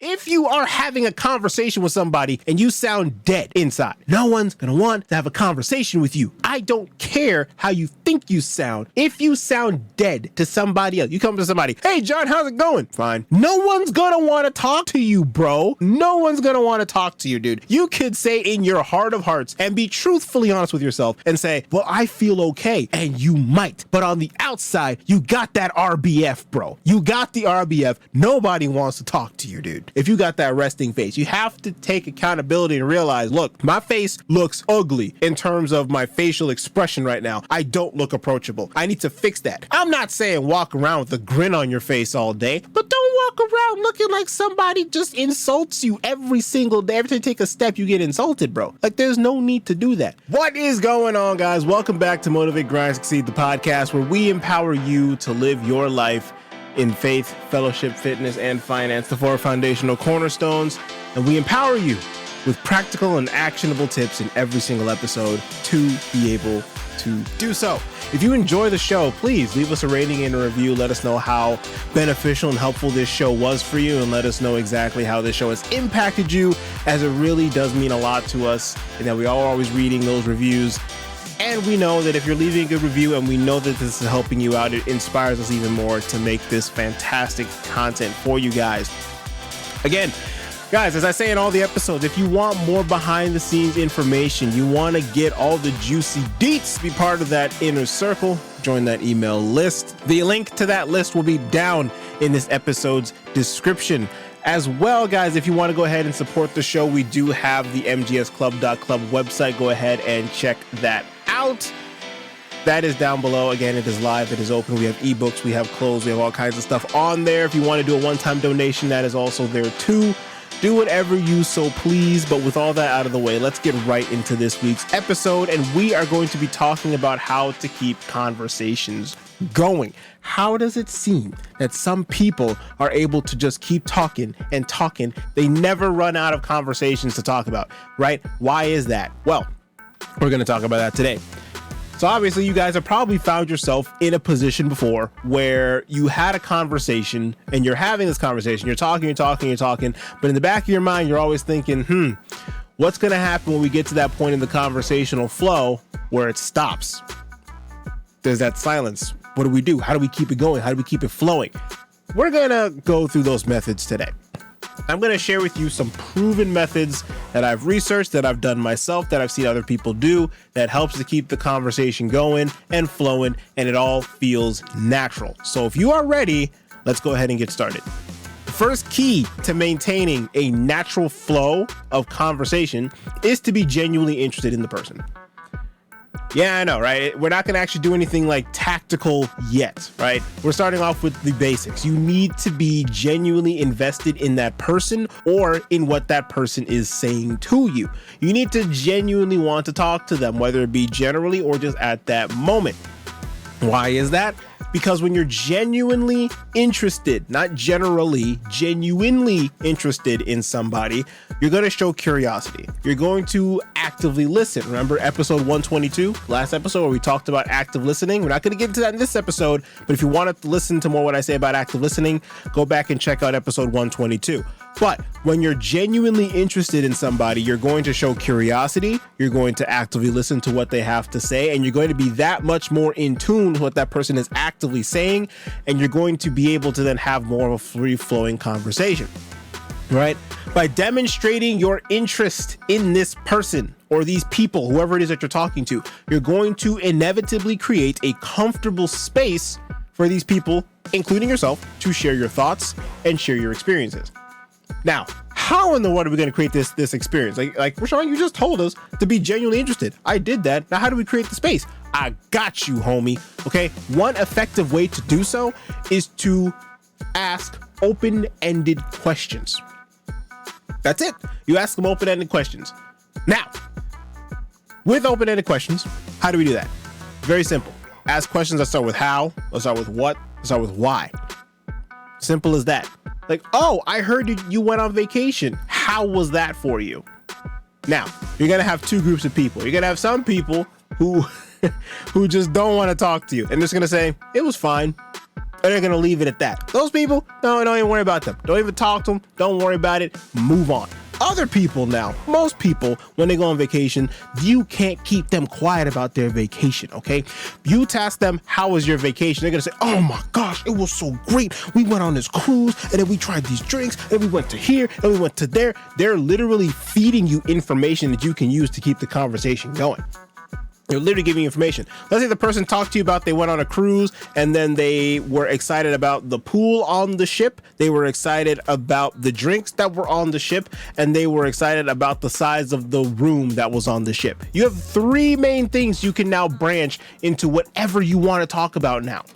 If you are having a conversation with somebody and you sound dead inside, no one's gonna want to have a conversation with you. I don't care how you think you sound. If you sound dead to somebody else, you come to somebody, hey John, how's it going? Fine. No one's gonna want to talk to you, bro. No one's gonna want to talk to you, dude. You could say in your heart of hearts and be truthfully honest with yourself and say, well, I feel okay. And you might. But on the outside, you got that RBF, bro. You got the RBF. Nobody wants to talk to you, dude. If you got that resting face, you have to take accountability and realize, look, my face looks ugly in terms of my facial expression right now. I don't look approachable. I need to fix that. I'm not saying walk around with a grin on your face all day, but don't walk around looking like somebody just insults you every single day. Every time you take a step, you get insulted, bro. Like, there's no need to do that. What is going on, guys? Welcome back to Motivate, Grind, Succeed, the podcast where we empower you to live your life in faith, fellowship, fitness, and finance, the four foundational cornerstones. And we empower you with practical and actionable tips in every single episode to be able to do so. If you enjoy the show, please leave us a rating and a review. Let us know how beneficial and helpful this show was for you, and let us know exactly how this show has impacted you, as it really does mean a lot to us, and that we are always reading those reviews. And we know that if you're leaving a good review and we know that this is helping you out, it inspires us even more to make this fantastic content for you guys. Again, guys, as I say in all the episodes, if you want more behind the scenes information, you want to get all the juicy deets, be part of that inner circle, join that email list. The link to that list will be down in this episode's description. As well, guys, if you want to go ahead and support the show, we do have the mgsclub.club website. Go ahead and check that out. That is down below. Again, it is live, it is open. We have ebooks, we have clothes, we have all kinds of stuff on there. If you want to do a one-time donation, that is also there too. Do whatever you so please. But with all that out of the way, let's get right into this week's episode. And we are going to be talking about how to keep conversations going. How does it seem that some people are able to just keep talking and talking? They never run out of conversations to talk about, right? Why is that? Well, we're going to talk about that today. So obviously you guys have probably found yourself in a position before where you had a conversation and you're having this conversation, you're talking, but in the back of your mind, you're always thinking, what's going to happen when we get to that point in the conversational flow where it stops? There's that silence. What do we do? How do we keep it going? How do we keep it flowing? We're going to go through those methods today. I'm going to share with you some proven methods that I've researched, that I've done myself, that I've seen other people do, that helps to keep the conversation going and flowing, and it all feels natural. So if you are ready, let's go ahead and get started. The first key to maintaining a natural flow of conversation is to be genuinely interested in the person. Yeah, I know, right? We're not going to actually do anything like tactical yet, right? We're starting off with the basics. You need to be genuinely invested in that person or in what that person is saying to you. You need to genuinely want to talk to them, whether it be generally or just at that moment. Why is that? Because when you're genuinely interested, not generally, genuinely interested in somebody, you're going to show curiosity. You're going to actively listen. Remember episode 122, last episode where we talked about active listening? We're not going to get into that in this episode, but if you want to listen to more what I say about active listening, go back and check out episode 122. But when you're genuinely interested in somebody, you're going to show curiosity, you're going to actively listen to what they have to say, and you're going to be that much more in tune with what that person is actively saying, and you're going to be able to then have more of a free-flowing conversation, right? By demonstrating your interest in this person or these people, whoever it is that you're talking to, you're going to inevitably create a comfortable space for these people, including yourself, to share your thoughts and share your experiences. Now, how in the world are we going to create this experience? Like Rasean, you just told us to be genuinely interested. I did that. Now, how do we create the space? I got you, homie. Okay. One effective way to do so is to ask open-ended questions. That's it. You ask them open-ended questions. Now, with open-ended questions, how do we do that? Very simple. Ask questions that start with how, let's start with what, let's start with why. Simple as that. Like, oh, I heard you went on vacation. How was that for you? Now, you're going to have two groups of people. You're going to have some people who just don't want to talk to you. And they're just going to say, it was fine. And they're going to leave it at that. Those people, no, don't even worry about them. Don't even talk to them. Don't worry about it. Move on. Other people now, most people, when they go on vacation, you can't keep them quiet about their vacation, okay? You task them, how was your vacation? They're gonna say, oh my gosh, it was so great. We went on this cruise, and then we tried these drinks, and we went to here, and we went to there. They're literally feeding you information that you can use to keep the conversation going. They're literally giving you information. Let's say the person talked to you about they went on a cruise and then they were excited about the pool on the ship. They were excited about the drinks that were on the ship, and they were excited about the size of the room that was on the ship. You have three main things you can now branch into whatever you want to talk about now.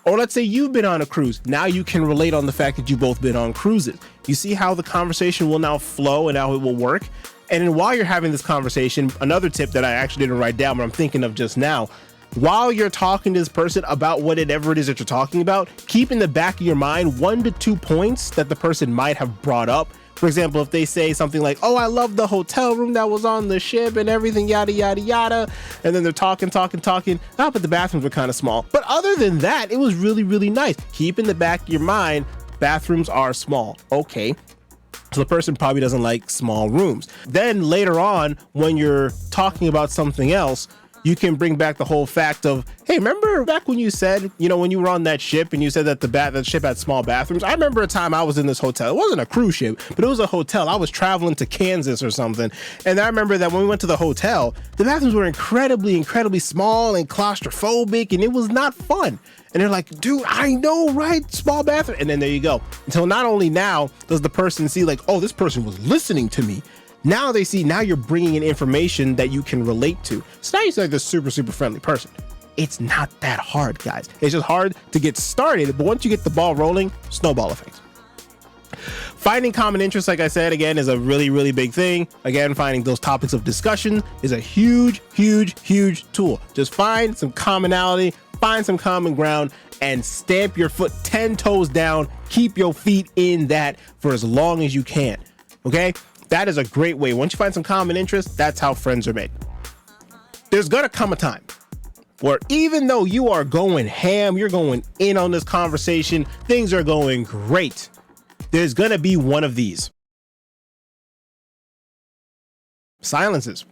Or let's say you've been on a cruise. Now you can relate on the fact that you've both been on cruises. You see how the conversation will now flow and how it will work? And then while you're having this conversation, another tip that I actually didn't write down, but I'm thinking of just now, while you're talking to this person about whatever it is that you're talking about, keep in the back of your mind 1 to 2 points that the person might have brought up. For example, if they say something like, oh, I love the hotel room that was on the ship and everything, yada, yada, yada. And then they're talking. But the bathrooms were kind of small. But other than that, it was really, really nice. Keep in the back of your mind, bathrooms are small. Okay. So the person probably doesn't like small rooms. Then later on, when you're talking about something else, you can bring back the whole fact of, hey, remember back when you said, when you were on that ship and you said that the ship had small bathrooms? I remember a time I was in this hotel. It wasn't a cruise ship, but it was a hotel. I was traveling to Kansas or something. And I remember that when we went to the hotel, the bathrooms were incredibly, incredibly small and claustrophobic, and it was not fun. And they're like, dude, I know, right? Small bathroom. And then there you go. Until not only now does the person see like, oh, this person was listening to me. Now they see, now you're bringing in information that you can relate to. So now you see like this super, super friendly person. It's not that hard, guys. It's just hard to get started. But once you get the ball rolling, snowball effect. Finding common interests, like I said, again, is a really, really big thing. Again, finding those topics of discussion is a huge, huge, huge tool. Just find some commonality, find some common ground, and stamp your foot 10 toes down. Keep your feet in that for as long as you can. Okay? That is a great way. Once you find some common interests, that's how friends are made. There's gonna come a time where even though you are going ham, you're going in on this conversation, things are going great, there's gonna be one of these silences.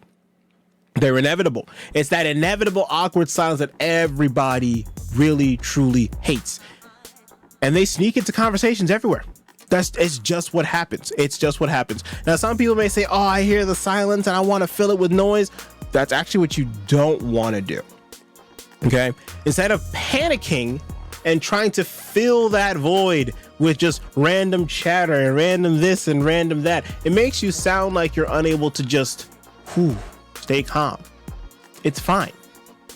They're inevitable. It's that inevitable awkward silence that everybody really, truly hates. And they sneak into conversations everywhere. It's just what happens. It's just what happens. Now, some people may say, oh, I hear the silence and I want to fill it with noise. That's actually what you don't want to do. Okay? Instead of panicking and trying to fill that void with just random chatter and random this and random that, it makes you sound like you're unable to just stay calm. It's fine.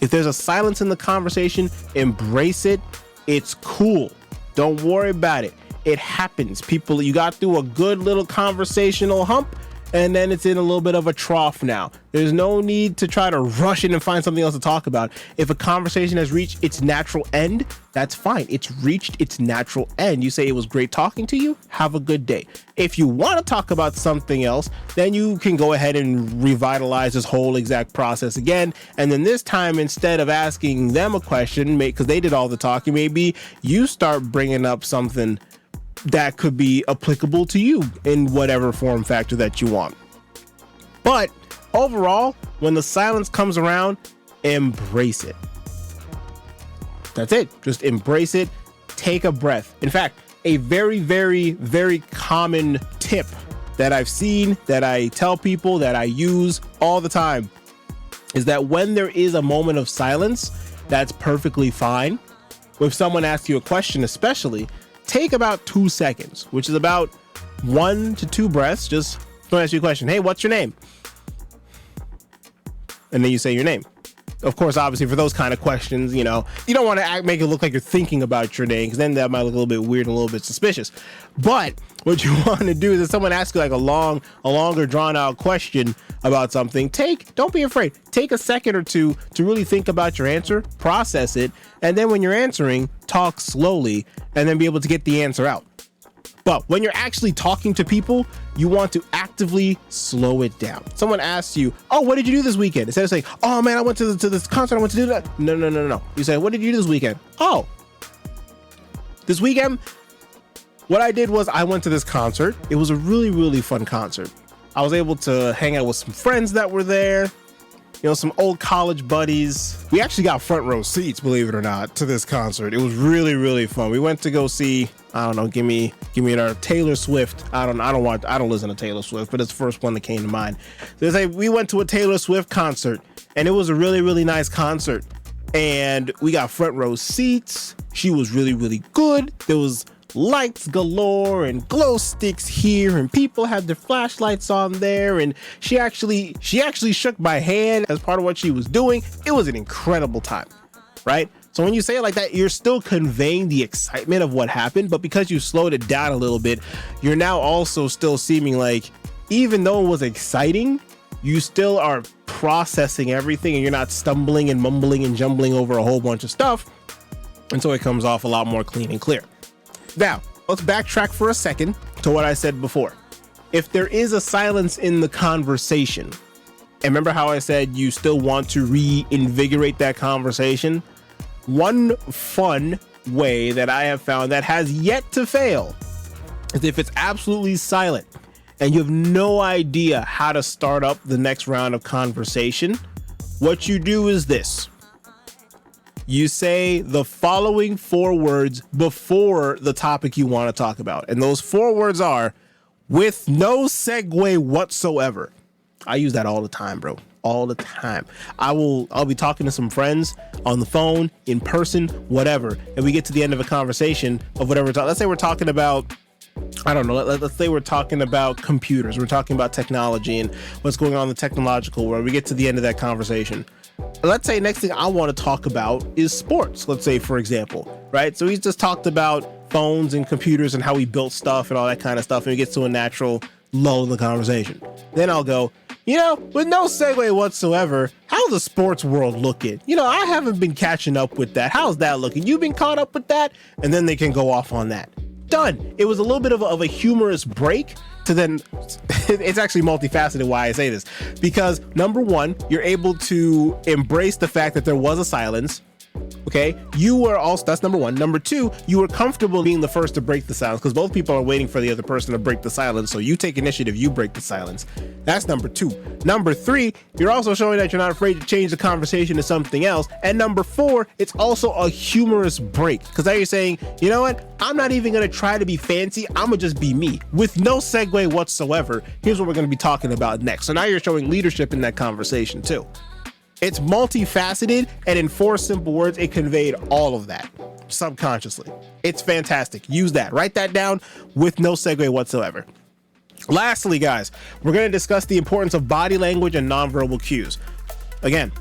If there's a silence in the conversation, embrace it. It's cool. Don't worry about it. It happens. People, you got through a good little conversational hump, and then it's in a little bit of a trough now. There's no need to try to rush in and find something else to talk about. If a conversation has reached its natural end, that's fine. It's reached its natural end. You say it was great talking to you. Have a good day. If you want to talk about something else, then you can go ahead and revitalize this whole exact process again. And then this time, instead of asking them a question, because they did all the talking, maybe you start bringing up something that could be applicable to you in whatever form factor that you want. But overall, when the silence comes around, embrace it. That's it. Just embrace it. Take a breath. In fact, a very, very, very common tip that I've seen, that I tell people, that I use all the time, is that when there is a moment of silence, that's perfectly fine. If someone asks you a question, especially, take about 2 seconds, which is about 1 to 2 breaths. Just don't ask you a question. Hey, what's your name? And then you say your name. Of course, obviously, for those kind of questions, you don't want to make it look like you're thinking about your name, because then that might look a little bit weird and a little bit suspicious. But what you want to do is if someone asks you like a longer drawn out question about something, don't be afraid. Take a second or two to really think about your answer, process it, and then when you're answering, talk slowly and then be able to get the answer out. But when you're actually talking to people, you want to actively slow it down. Someone asks you, oh, what did you do this weekend? Instead of saying, oh man, I went to this concert, I went to do that. No. You say, what did you do this weekend? Oh, This weekend, what I did was I went to this concert. It was a really, really fun concert. I was able to hang out with some friends that were there, some old college buddies. We actually got front row seats, believe it or not, to this concert. It was really, really fun. We went to go see, I don't know, give me our Taylor Swift. I don't listen to Taylor Swift, but it's the first one that came to mind. So we went to a Taylor Swift concert, and it was a really, really nice concert. And we got front row seats. She was really, really good. There was lights galore and glow sticks here, and people had their flashlights on there, and she actually shook my hand as part of what she was doing. It was an incredible time, right? So when you say it like that, you're still conveying the excitement of what happened, but because you slowed it down a little bit, you're now also still seeming like, even though it was exciting, you still are processing everything, and you're not stumbling and mumbling and jumbling over a whole bunch of stuff. And so it comes off a lot more clean and clear. Now, let's backtrack for a second to what I said before. If there is a silence in the conversation, and remember how I said you still want to reinvigorate that conversation? One fun way that I have found that has yet to fail is if it's absolutely silent and you have no idea how to start up the next round of conversation. What you do is this. You say the following 4 words before the topic you want to talk about. And those 4 words are, with no segue whatsoever. I use that all the time, bro. All the time. I'll be talking to some friends on the phone, in person, whatever. And we get to the end of a conversation of whatever. Let's say we're talking about, I don't know, let's say we're talking about computers. We're talking about technology and what's going on in the technological world. We get to the end of that conversation. Let's say next thing I want to talk about is sports. Let's say, for example, right? So he's just talked about phones and computers and how we built stuff and all that kind of stuff. And we get to a natural lull in the conversation. Then I'll go, with no segue whatsoever, how's the sports world looking? I haven't been catching up with that. How's that looking? You've been caught up with that? And then they can go off on that. Done. It was a little bit of a humorous break to then, it's actually multifaceted why I say this, because number one, you're able to embrace the fact that there was a silence. Okay, you were also, that's number one. Number two, you were comfortable being the first to break the silence because both people are waiting for the other person to break the silence. So you take initiative, you break the silence. That's number two. Number three, you're also showing that you're not afraid to change the conversation to something else. And number four, it's also a humorous break because now you're saying, you know what? I'm not even going to try to be fancy. I'm going to just be me with no segue whatsoever. Here's what we're going to be talking about next. So now you're showing leadership in that conversation too. It's multifaceted, and in 4 simple words, it conveyed all of that subconsciously. It's fantastic. Use that. Write that down with no segue whatsoever. Lastly, guys, we're going to discuss the importance of body language and nonverbal cues. Again,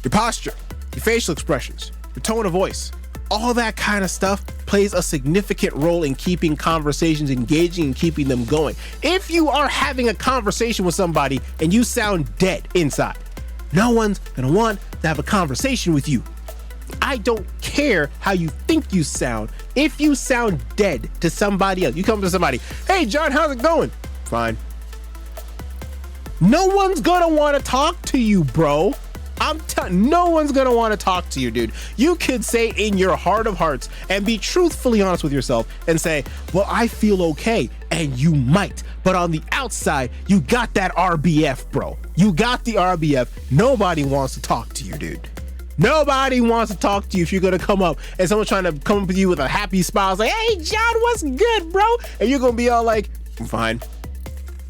your posture, your facial expressions, your tone of voice, all that kind of stuff plays a significant role in keeping conversations engaging and keeping them going. If you are having a conversation with somebody and you sound dead inside, no one's gonna want to have a conversation with you. I don't care how you think you sound. If you sound dead to somebody else, you come to somebody, hey John, how's it going? Fine. No one's gonna want to talk to you, bro. No one's gonna want to talk to you, dude. You could say in your heart of hearts and be truthfully honest with yourself and say, well, I feel okay. And you might, but on the outside, you got that RBF, bro. You got the RBF. Nobody wants to talk to you, dude. Nobody wants to talk to you if you're gonna come up and someone's trying to come up with you with a happy smile. It's like, hey, John, what's good, bro? And you're gonna be all like, I'm fine.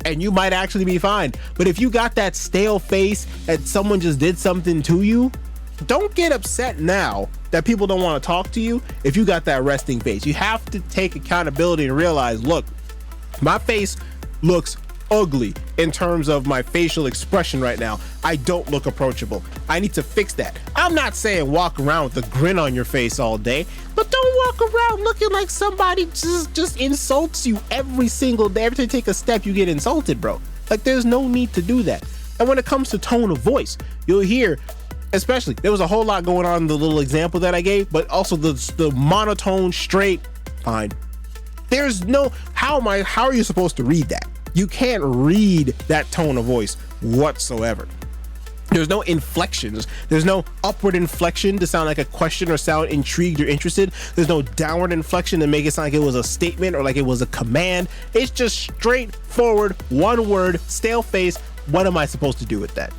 And you might actually be fine. But if you got that stale face that someone just did something to you, don't get upset now that people don't want to talk to you if you got that resting face. You have to take accountability and realize, look, my face looks ugly in terms of my facial expression right now. I don't look approachable. I need to fix that. I'm not saying walk around with a grin on your face all day, but don't walk around looking like somebody just insults you every single day. Every time you take a step, you get insulted, bro. Like, there's no need to do that. And when it comes to tone of voice, you'll hear, especially, there was a whole lot going on in the little example that I gave, but also the monotone, straight, fine. There's no, how are you supposed to read that? You can't read that tone of voice whatsoever. There's no inflections. There's no upward inflection to sound like a question or sound intrigued or interested. There's no downward inflection to make it sound like it was a statement or like it was a command. It's just straightforward, one word, stale face. What am I supposed to do with that?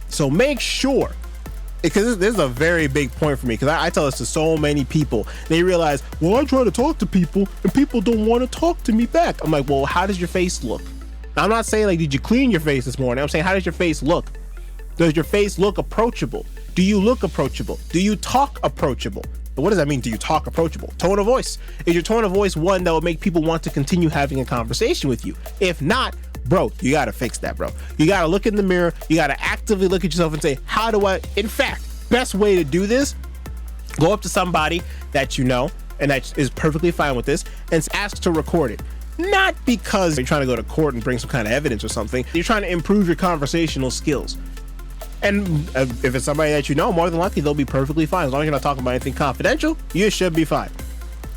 So make sure, because this is a very big point for me, because I tell this to so many people. They realize, well, I try to talk to people and people don't want to talk to me back. I'm like, well, how does your face look? Now, I'm not saying like, did you clean your face this morning? I'm saying, how does your face look? Does your face look approachable? Do you look approachable? Do you talk approachable? But what does that mean? Do you talk approachable? Tone of voice. Is your tone of voice one that will make people want to continue having a conversation with you? If not, bro, you got to fix that, bro. You got to look in the mirror. You got to actively look at yourself and say, how do I, in fact, best way to do this, go up to somebody that you know and that is perfectly fine with this and ask to record it. Not because you're trying to go to court and bring some kind of evidence or something. You're trying to improve your conversational skills. And if it's somebody that you know, more than likely they'll be perfectly fine. As long as you're not talking about anything confidential, you should be fine.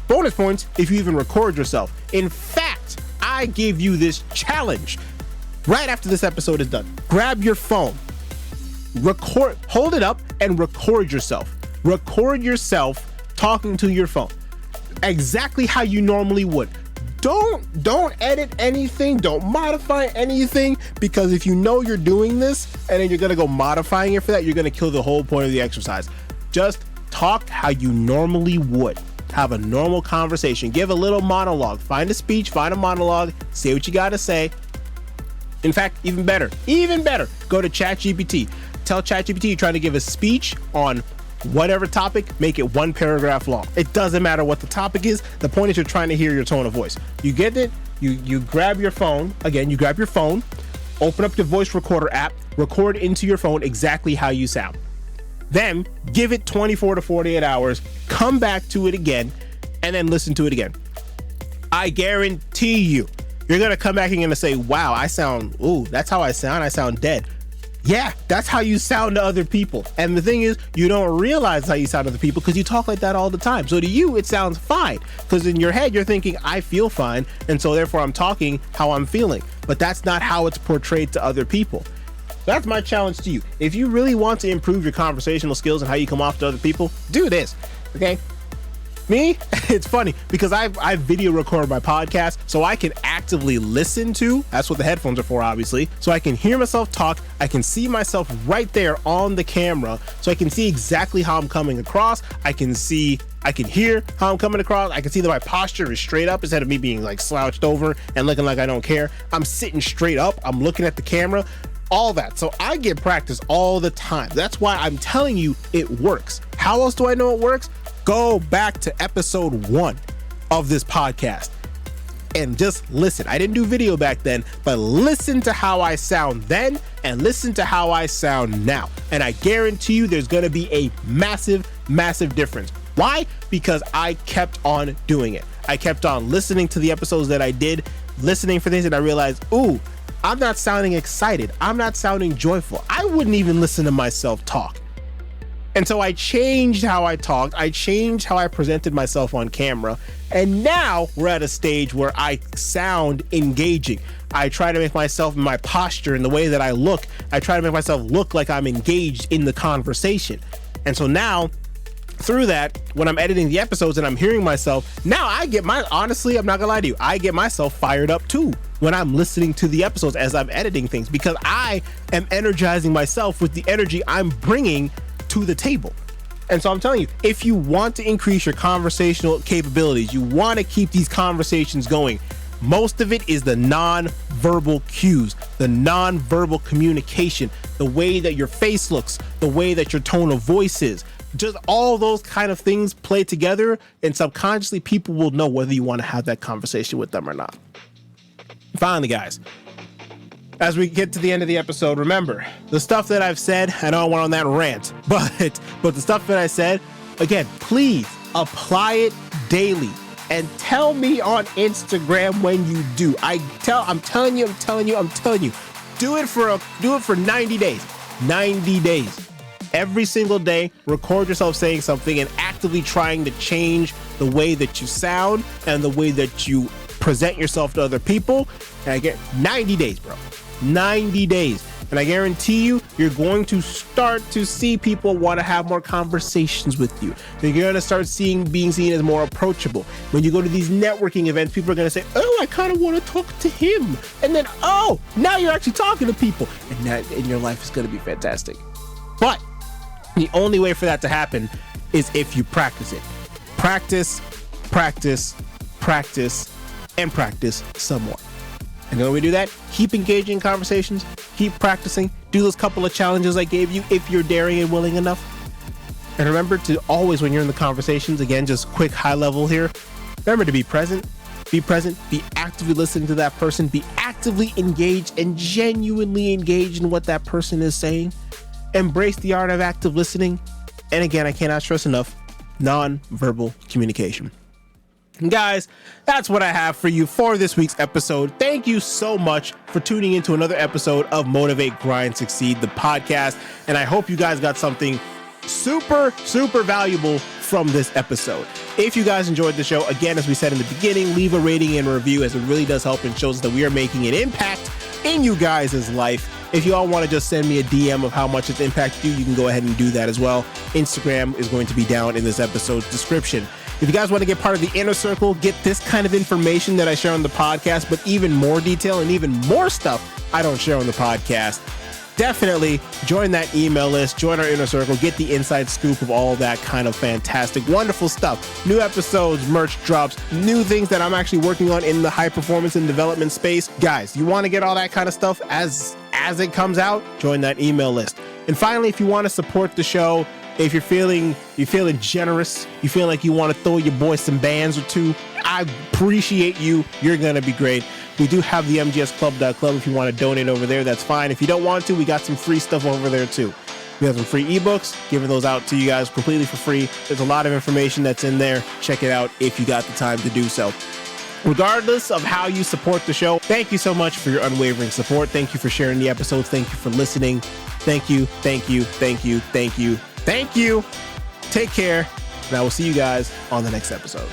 Bonus points if you even record yourself. In fact, I give you this challenge right after this episode is done. Grab your phone, record, hold it up and record yourself. Record yourself talking to your phone exactly how you normally would. Don't edit anything, don't modify anything, because if you know you're doing this and then you're gonna go modifying it for that, you're gonna kill the whole point of the exercise. Just talk how you normally would. Have a normal conversation, give a little monologue, find a speech, find a monologue, say what you gotta say. In fact, even better, go to ChatGPT. Tell ChatGPT you're trying to give a speech on whatever topic, make it 1 paragraph long. It doesn't matter what the topic is. The point is you're trying to hear your tone of voice. You get it? You grab your phone. Again, you grab your phone, open up the voice recorder app, record into your phone exactly how you sound. Then give it 24 to 48 hours, come back to it again, and then listen to it again. I guarantee you, you're gonna come back and you're gonna say, wow, that's how I sound dead. Yeah, that's how you sound to other people. And the thing is, you don't realize how you sound to other people because you talk like that all the time. So to you, it sounds fine. Because in your head, you're thinking, I feel fine. And so therefore, I'm talking how I'm feeling. But that's not how it's portrayed to other people. That's my challenge to you. If you really want to improve your conversational skills and how you come off to other people, do this, okay? Me, it's funny because I video record my podcast so I can actively listen to, that's what the headphones are for, obviously, so I can hear myself talk. I can see myself right there on the camera so I can see exactly how I'm coming across. I can hear how I'm coming across. I can see that my posture is straight up instead of me being like slouched over and looking like I don't care. I'm sitting straight up. I'm looking at the camera, all that. So I get practice all the time. That's why I'm telling you it works. How else do I know it works? Go back to episode 1 of this podcast and just listen. I didn't do video back then, but listen to how I sound then and listen to how I sound now. And I guarantee you there's going to be a massive, massive difference. Why? Because I kept on doing it. I kept on listening to the episodes that I did, listening for things, and I realized, ooh, I'm not sounding excited. I'm not sounding joyful. I wouldn't even listen to myself talk. And so I changed how I talked. I changed how I presented myself on camera. And now we're at a stage where I sound engaging. I try to make myself, my posture and the way that I look, I try to make myself look like I'm engaged in the conversation. And so now through that, when I'm editing the episodes and I'm hearing myself, now honestly, I'm not gonna lie to you, I get myself fired up too when I'm listening to the episodes as I'm editing things, because I am energizing myself with the energy I'm bringing to the table. And so I'm telling you, if you want to increase your conversational capabilities, you want to keep these conversations going, most of it is the non-verbal cues, the non-verbal communication, the way that your face looks, the way that your tone of voice is, just all those kind of things play together, and subconsciously people will know whether you want to have that conversation with them or not. Finally, guys, as we get to the end of the episode, remember the stuff that I've said. I know I went on that rant, but the stuff that I said, again, please apply it daily and tell me on Instagram when you do. I'm telling you, do it for 90 days. 90 days. Every single day, record yourself saying something and actively trying to change the way that you sound and the way that you present yourself to other people. And I get 90 days, bro. 90 days. And I guarantee you, you're going to start to see people want to have more conversations with you. You're going to start being seen as more approachable. When you go to these networking events, people are going to say, oh, I kind of want to talk to him. And then, oh, now you're actually talking to people. And your life is going to be fantastic. But the only way for that to happen is if you practice it. Practice, practice, practice, and practice some more. And when we do that, keep engaging in conversations, keep practicing, do those couple of challenges I gave you if you're daring and willing enough. And remember to always, when you're in the conversations, again, just quick high level here, remember to be present, be actively listening to that person, be actively engaged and genuinely engaged in what that person is saying. Embrace the art of active listening. And again, I cannot stress enough, non-verbal communication. And guys, that's what I have for you for this week's episode. Thank you so much for tuning into another episode of Motivate, Grind, Succeed, the podcast. And I hope you guys got something super valuable from this episode. If you guys enjoyed the show, again, as we said in the beginning, leave a rating and review, as it really does help and shows that we are making an impact in you guys' life. If you all want to just send me a DM of how much it's impacted you, you can go ahead and do that as well. Instagram is going to be down in this episode's description. If you guys want to get part of the inner circle, get this kind of information that I share on the podcast, but even more detail and even more stuff I don't share on the podcast, definitely join that email list, join our inner circle, get the inside scoop of all that kind of fantastic, wonderful stuff. New episodes, merch drops, new things that I'm actually working on in the high performance and development space. Guys, you want to get all that kind of stuff as it comes out, join that email list. And finally, if you want to support the show, if you're feeling generous, you feel like you want to throw your boy some bands or two, I appreciate you. You're going to be great. We do have the mgsclub.club. If you want to donate over there, that's fine. If you don't want to, we got some free stuff over there too. We have some free ebooks, giving those out to you guys completely for free. There's a lot of information that's in there. Check it out if you got the time to do so. Regardless of how you support the show, thank you so much for your unwavering support. Thank you for sharing the episodes. Thank you for listening. Thank you. Take care, and I will see you guys on the next episode.